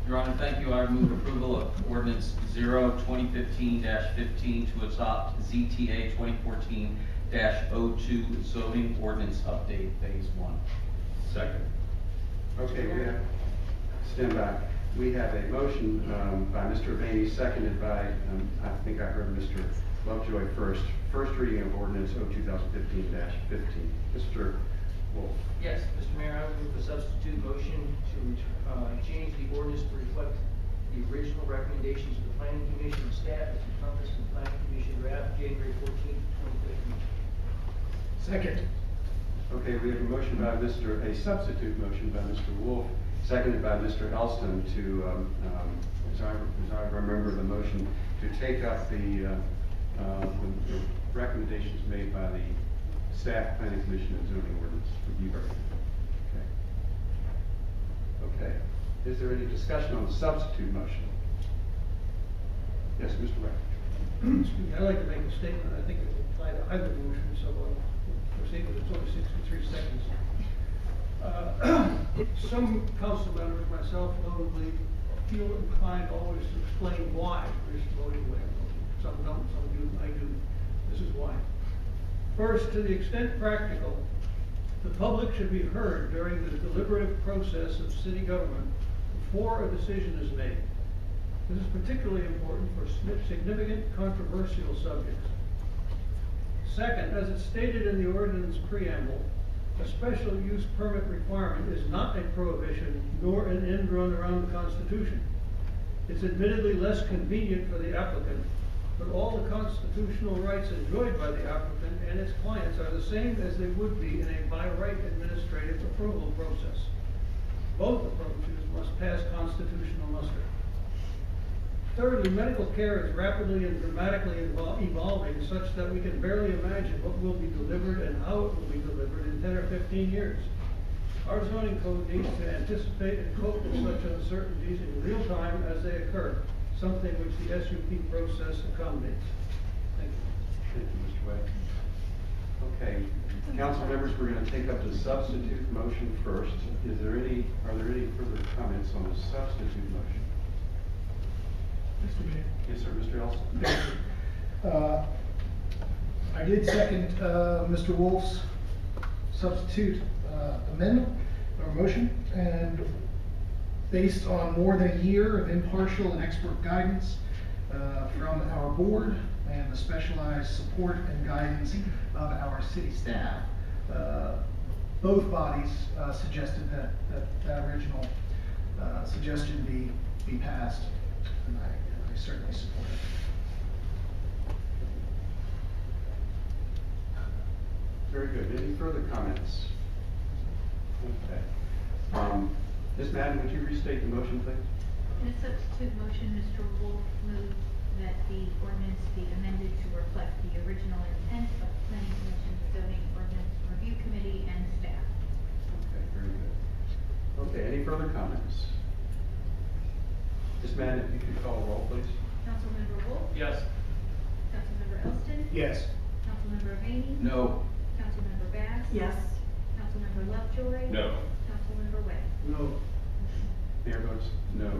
Your Honor, thank you. I move approval of ordinance 0-2015-15 to adopt ZTA 2014-02 zoning ordinance update phase 1. Second. Okay, stand by. We have a motion by Mr. Vaney, seconded by, I think I heard Mr. Lovejoy first. First reading of ordinance 2015-15. Mr. Wolfe. Yes, Mr. Mayor, I would move a substitute motion to change the ordinance to reflect the original recommendations of the Planning Commission and staff as encompassed in the Planning Commission draft January 14th, 2015. Second. Okay, we have a motion by a substitute motion by Mr. Wolfe, seconded by Mr. Elston to, as I remember the motion, to take up the recommendations made by the staff, Planning Commission, and zoning ordinance review. Okay. Is there any discussion on the substitute motion? Yes, Mr. Wright. I'd like to make a statement. I think it will apply to either motion, so I'll proceed with it's only 63 seconds. Some council members, myself notably, feel inclined always to explain why we're voting the way I'm voting. Some don't, some do, I do. This is why. First, to the extent practical, the public should be heard during the deliberative process of city government before a decision is made. This is particularly important for significant controversial subjects. Second, as it's stated in the ordinance preamble, a special use permit requirement is not a prohibition nor an end run around the Constitution. It's admittedly less convenient for the applicant, but all the constitutional rights enjoyed by the applicant and its clients are the same as they would be in a by right administrative approval process. Both approaches must pass constitutional muster. Thirdly, medical care is rapidly and dramatically evolving such that we can barely imagine what will be delivered and how it will be delivered in 10 or 15 years. Our zoning code needs to anticipate and cope with such uncertainties in real time as they occur, something which the SUP process accommodates. Thank you. Thank you, Mr. Wade. Okay, council members, we're going to take up the substitute motion first. Are there any further comments on the substitute motion? Mr. Mayor. Yes, sir, Mr. Elston. I did second Mr. Wolfe's substitute amendment or motion, and based on more than a year of impartial and expert guidance from our board and the specialized support and guidance of our city staff, both bodies suggested that original suggestion be passed, and I certainly support it. Very good. Any further comments? Okay. Ms. Madden, would you restate the motion, please? In a substitute motion, Mr. Wolfe moved that the ordinance be amended to reflect the original intent of the Planning Commission, Zoning Ordinance Review Committee, and staff. Okay, very good. Okay, any further comments? Ms. Madden, if you could call the roll, please. Councilmember Wolfe? Yes. Councilmember Elston? Yes. Councilmember Vaney? No. Councilmember Bass? Yes. Councilmember Lovejoy? No. Councilmember Webb? No. Mayor votes no.